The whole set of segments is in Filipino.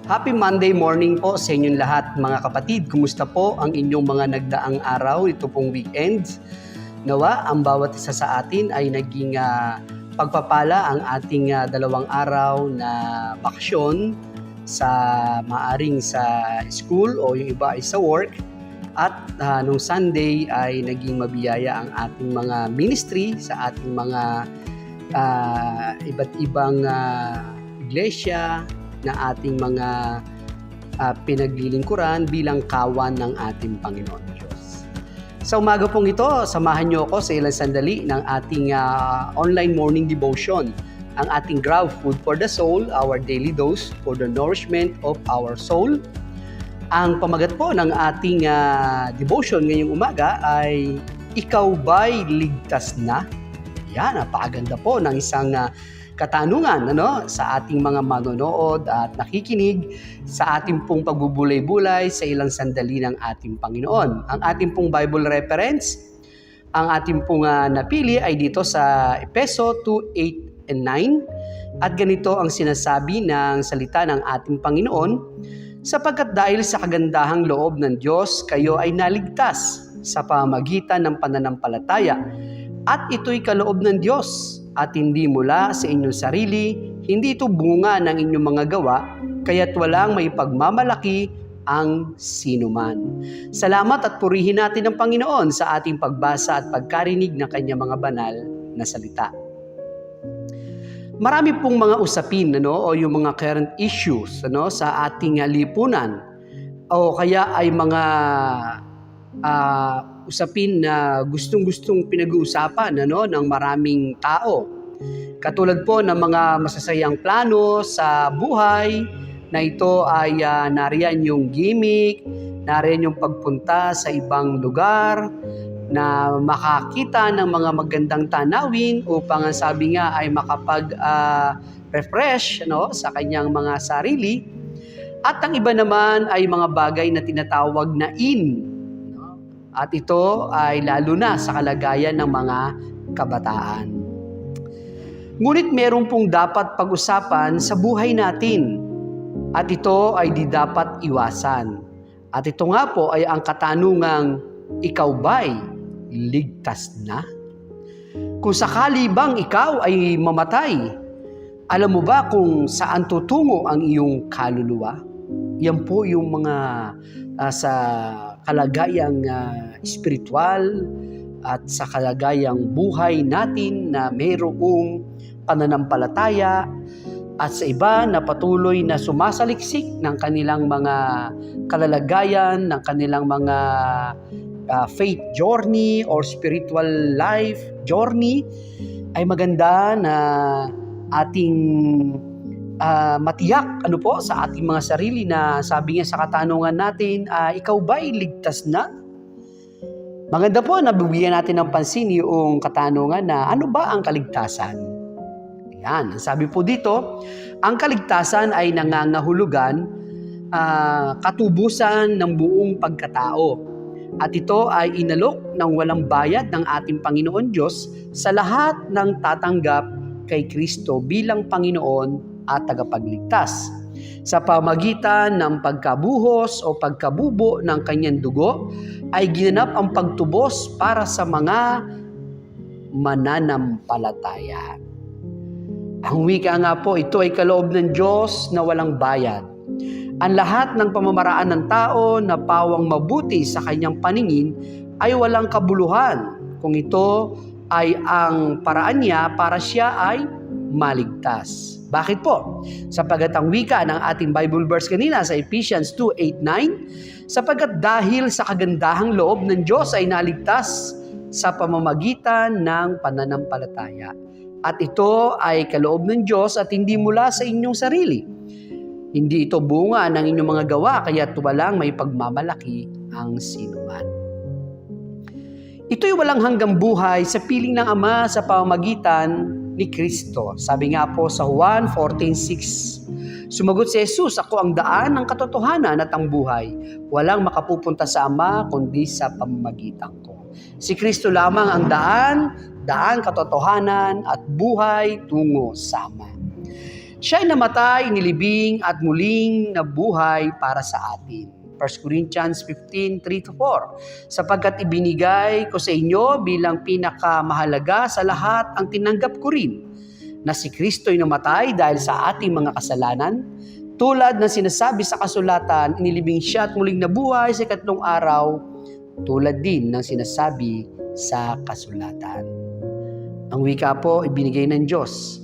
Happy Monday morning po sa inyong lahat mga kapatid. Kumusta po ang inyong mga nagdaang araw, ito pong weekend? Nawa, ang bawat isa sa atin ay naging pagpapala ang ating 2 araw na bakasyon sa maaring sa school o yung iba ay sa work. At nung Sunday ay naging mabiyaya ang ating mga ministry sa ating mga iba't ibang iglesia na ating mga pinaglilingkuran bilang kawan ng ating Panginoon Diyos. Sa umaga pong ito, samahan niyo ako sa ilang sandali ng ating online morning devotion, ang ating Grab Food for the Soul, our daily dose for the nourishment of our soul. Ang pamagat po ng ating devotion ngayong umaga ay, Ikaw ba'y ligtas na? Yan, napakaganda po ng isang katanungan sa ating mga manonood at nakikinig sa ating pong pagbubulay-bulay sa ilang sandali ng ating Panginoon. Ang ating pong Bible reference, ang ating pong napili ay dito sa Efeso 2:8 and 9. At ganito ang sinasabi ng salita ng ating Panginoon, sapagkat dahil sa kagandahang loob ng Diyos, kayo ay naligtas sa pamamagitan ng pananampalataya. At ito'y kaloob ng Diyos at hindi mula sa inyong sarili, hindi ito bunga ng inyong mga gawa, kaya't walang may pagmamalaki ang sinuman. Salamat at purihin natin ang Panginoon sa ating pagbasa at pagkarinig ng kanyang mga banal na salita. Marami pong mga usapin o yung mga current issues sa ating lipunan o kaya ay mga usapin na gustong-gustong pinag-uusapan ng maraming tao. Katulad po ng mga masasayang plano sa buhay na ito ay nariyan yung gimmick, nariyan yung pagpunta sa ibang lugar, na makakita ng mga magandang tanawin upang ang sabi nga ay makapag-refresh sa kanyang mga sarili. At ang iba naman ay mga bagay na tinatawag na in. At ito ay lalo na sa kalagayan ng mga kabataan. Ngunit meron pong dapat pag-usapan sa buhay natin. At ito ay di dapat iwasan. At ito nga po ay ang katanungang, ikaw ba'y ligtas na? Kung sakali bang ikaw ay mamatay, alam mo ba kung saan tutungo ang iyong kaluluwa? Yan po yung mga sa kalagayang espiritual at sa kalagayang buhay natin na mayroong pananampalataya at sa iba na patuloy na sumasaliksik ng kanilang mga kalalagayan, ng kanilang mga faith journey or spiritual life journey, ay maganda na ating matiyak sa ating mga sarili na sabi nga sa katanungan natin, ikaw ba'y ligtas na? Maganda po na bibigyan natin ng pansin yung katanungan na ano ba ang kaligtasan? Yan, sabi po dito, ang kaligtasan ay nangangahulugan katubusan ng buong pagkatao. At ito ay inalok ng walang bayad ng ating Panginoon Diyos sa lahat ng tatanggap kay Kristo bilang Panginoon at tagapagligtas. Sa pamagitan ng pagkabuhos o pagkabubo ng kanyang dugo, ay ginanap ang pagtubos para sa mga mananampalataya. Ang wika nga po, ito ay kaloob ng Diyos na walang bayad. Ang lahat ng pamamaraan ng tao na pawang mabuti sa kanyang paningin ay walang kabuluhan kung ito ay ang paraan niya para siya ay maligtas. Bakit po? Sapagkat ang wika ng ating Bible verse kanina sa Ephesians 2:8-9, sapagkat dahil sa kagandahang loob ng Diyos ay naligtas sa pamamagitan ng pananampalataya. At ito ay kaloob ng Diyos at hindi mula sa inyong sarili. Hindi ito bunga ng inyong mga gawa, kaya't walang may pagmamalaki ang sinuman. Ito'y walang hanggang buhay sa piling ng Ama sa pamamagitan ni Kristo. Sabi nga po sa Juan 14:6, sumagot si Jesus, "Ako ang daan, ang katotohanan at ang buhay. Walang makapupunta sa Ama kundi sa pamamagitan ko." Si Kristo lamang ang daan, katotohanan at buhay tungo sa Ama. Siya'y namatay, nilibing at muling nabuhay para sa atin. 1 Corinthians 15:3-4, sapagkat ibinigay ko sa inyo bilang pinakamahalaga sa lahat ang tinanggap ko rin, na si Kristo'y namatay dahil sa ating mga kasalanan, tulad ng sinasabi sa kasulatan, inilibing siya at muling nabuhay sa ikatlong araw, tulad din ng sinasabi sa kasulatan. Ang wika po ibinigay ng Diyos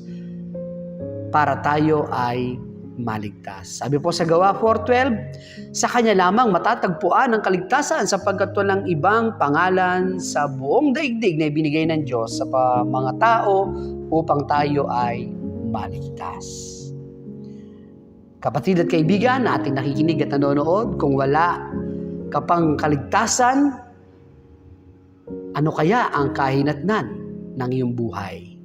para tayo ay maligtas. Sabi po sa Gawa 4:12, sa Kanya lamang matatagpuan ang kaligtasan sapagkat walang ibang pangalan sa buong daigdig na ibinigay ng Diyos sa mga tao upang tayo ay maligtas. Kapatid at kaibigan na ating nakikinig at nanonood, kung wala ka pang kaligtasan, ano kaya ang kahinatnan ng iyong buhay?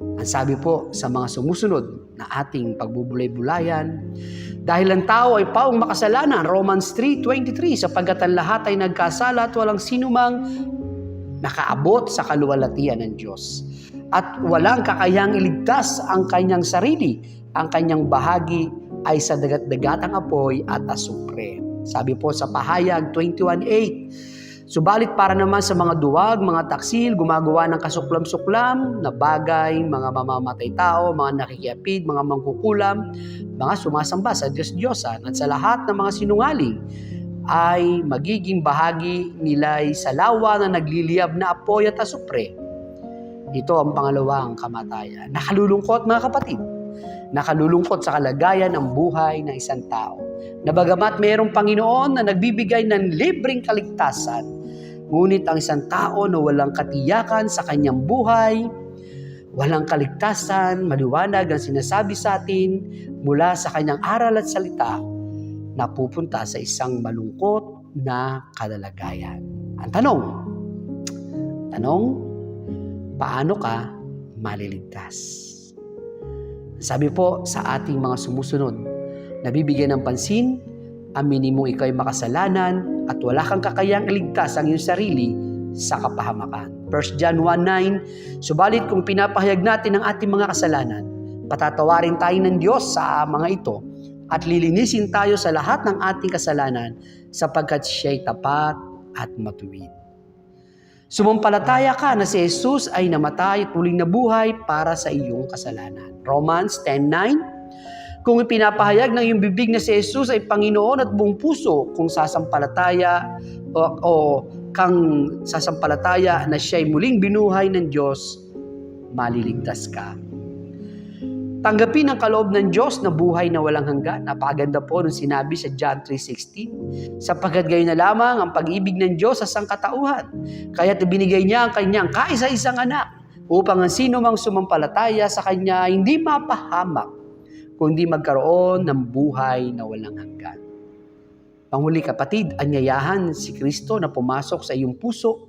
Ang sabi po sa mga sumusunod na ating pagbubulay-bulayan, dahil ang tao ay paong makasalanan, Romans 3:23, sapagkat ang lahat ay nagkasala at walang sinumang nakaabot sa kaluwalhatian ng Diyos. At walang kakayang iligtas ang kanyang sarili, ang kanyang bahagi ay sa dagat-dagatang apoy at asupre. Sabi po sa Pahayag 21:8, subalit para naman sa mga duwag, mga taksil, gumagawa ng kasuklam-suklam na bagay, mga mamamatay tao, mga nakikiapid, mga mangkukulam, mga sumasamba sa Diyos-Diyosan, at sa lahat ng mga sinungaling, ay magiging bahagi nila'y sa lawa na nagliliyab na apoy at asupre. Ito ang pangalawang kamatayan. Nakalulungkot mga kapatid, nakalulungkot sa kalagayan ng buhay ng isang tao. Na bagamat mayroong Panginoon na nagbibigay ng libreng kaligtasan, ngunit ang isang tao na walang katiyakan sa kanyang buhay, walang kaligtasan, maliwanag ang sinasabi sa atin mula sa kanyang aral at salita, napupunta sa isang malungkot na kalagayan. Ang tanong, paano ka maliligtas? Sabi po sa ating mga sumusunod, nabibigyan ng pansin, aminin mong ikaw ay makasalanan at wala kang kakayang iligtas ang iyong sarili sa kapahamakan. 1 John 1:9, subalit kung pinapahayag natin ang ating mga kasalanan, patatawarin tayo ng Diyos sa mga ito at lilinisin tayo sa lahat ng ating kasalanan sapagkat siya'y tapat at matuwid. Sumampalataya ka na si Jesus ay namatay at muling nabuhay para sa iyong kasalanan. Romans 10:9, kung ipinapahayag ng iyong bibig na si Jesus ay Panginoon at buong puso, kung sasampalataya kang sasampalataya na siya'y muling binuhay ng Diyos, maliligtas ka. Tanggapin ang kaloob ng Diyos na buhay na walang hanggan. Napakaganda po nung sinabi sa John 3:16, sapagkat gayon na lamang ang pag-ibig ng Diyos sa sangkatauhan, kaya't ibinigay niya ang kanyang kaisa-isang anak upang ang sino mang sumampalataya sa kanya hindi mapahamak, kundi magkaroon ng buhay na walang hanggan. Panghuli kapatid, anyayahan si Kristo na pumasok sa iyong puso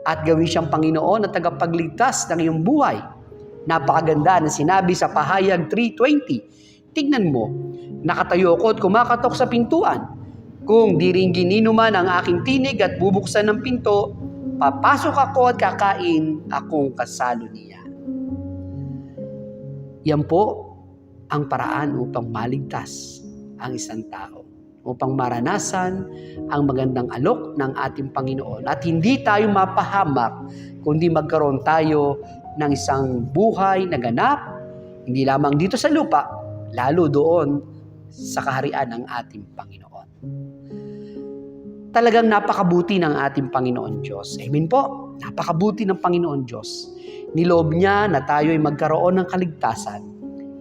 at gawin siyang Panginoon at tagapagligtas ng iyong buhay. Napakaganda na sinabi sa Pahayag 3:20, tignan mo, nakatayo ako at kumakatok sa pintuan. Kung di rin gininuman ang aking tinig at bubuksan ng pinto, papasok ako at kakain akong kasalo niya. Yan po ang paraan upang maligtas ang isang tao, upang maranasan ang magandang alok ng ating Panginoon at hindi tayo mapahamak, kundi magkaroon tayo ng isang buhay na ganap, hindi lamang dito sa lupa, lalo doon sa kaharian ng ating Panginoon. Talagang napakabuti ng ating Panginoon Diyos. Amen po, napakabuti ng Panginoon Diyos. Niloob niya na tayo ay magkaroon ng kaligtasan.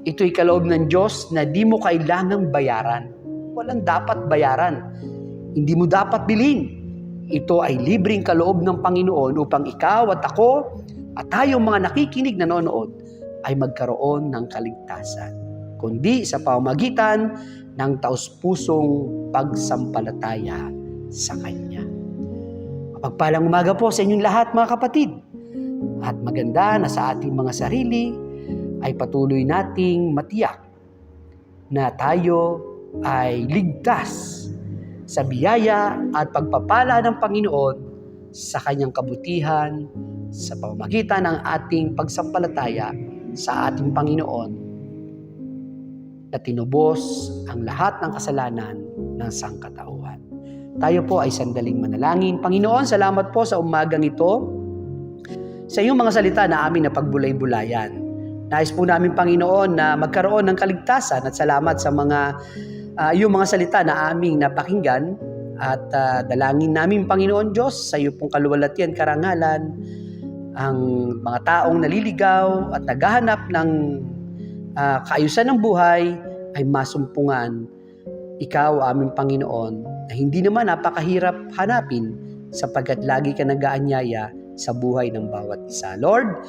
Ito'y kaloob ng Diyos na di mo kailangang bayaran. Walang dapat bayaran. Hindi mo dapat bilhin. Ito ay libreng kaloob ng Panginoon upang ikaw at ako at tayong mga nakikinig, nanonood ay magkaroon ng kaligtasan. kundi sa pamamagitan ng taus-pusong pagsampalataya sa Kanya. Mapagpalang umaga po sa inyong lahat mga kapatid. At maganda na sa ating mga sarili ay patuloy nating matiyak na tayo ay ligtas sa biyaya at pagpapala ng Panginoon sa Kanyang kabutihan sa pamamagitan ng ating pagsampalataya sa ating Panginoon na tinubos ang lahat ng kasalanan ng sangkatauhan. Tayo po ay sandaling manalangin. Panginoon, salamat po sa umagang ito sa iyong mga salita na aming napagbulay-bulayan. Nais po namin, Panginoon, na magkaroon ng kaligtasan at salamat sa mga iyong mga salita na aming napakinggan at dalangin namin, Panginoon Diyos, sa iyo pong kaluwalhatian, karangalan, ang mga taong naliligaw at naghahanap ng kaayusan ng buhay ay masumpungan ikaw, aming Panginoon, na hindi naman napakahirap hanapin sapagkat lagi ka nag-aanyaya sa buhay ng bawat isa. Lord,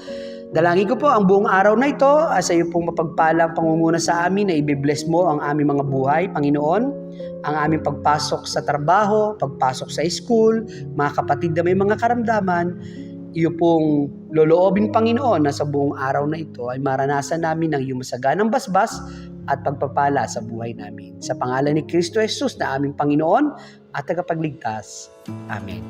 dalangin ko po ang buong araw na ito sa iyo pong mapagpalang pangunguna sa amin na i-bless mo ang aming mga buhay, Panginoon, ang aming pagpasok sa trabaho, pagpasok sa school, mga kapatid na may mga karamdaman, iyo pong loloobin, Panginoon, na sa buong araw na ito ay maranasan namin ang iyong masaganang basbas at pagpapala sa buhay namin. Sa pangalan ni Kristo Jesus na aming Panginoon at tagapagligtas. Amen.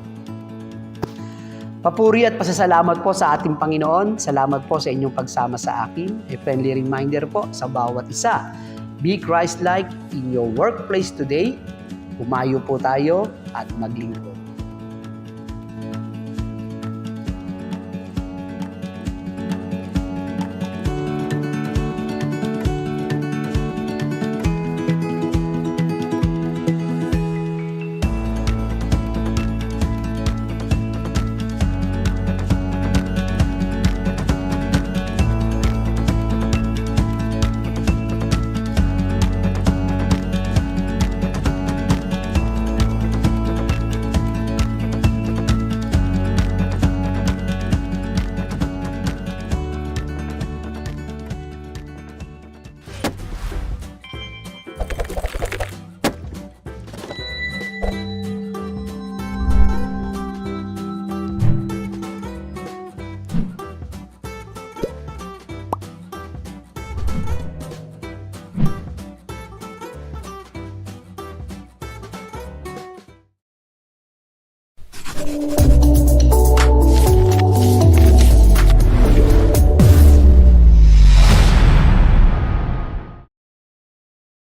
Papuri at pasasalamat po sa ating Panginoon. Salamat po sa inyong pagsama sa akin. A friendly reminder po sa bawat isa. Be Christ-like in your workplace today. Humayo po tayo at maglingkod.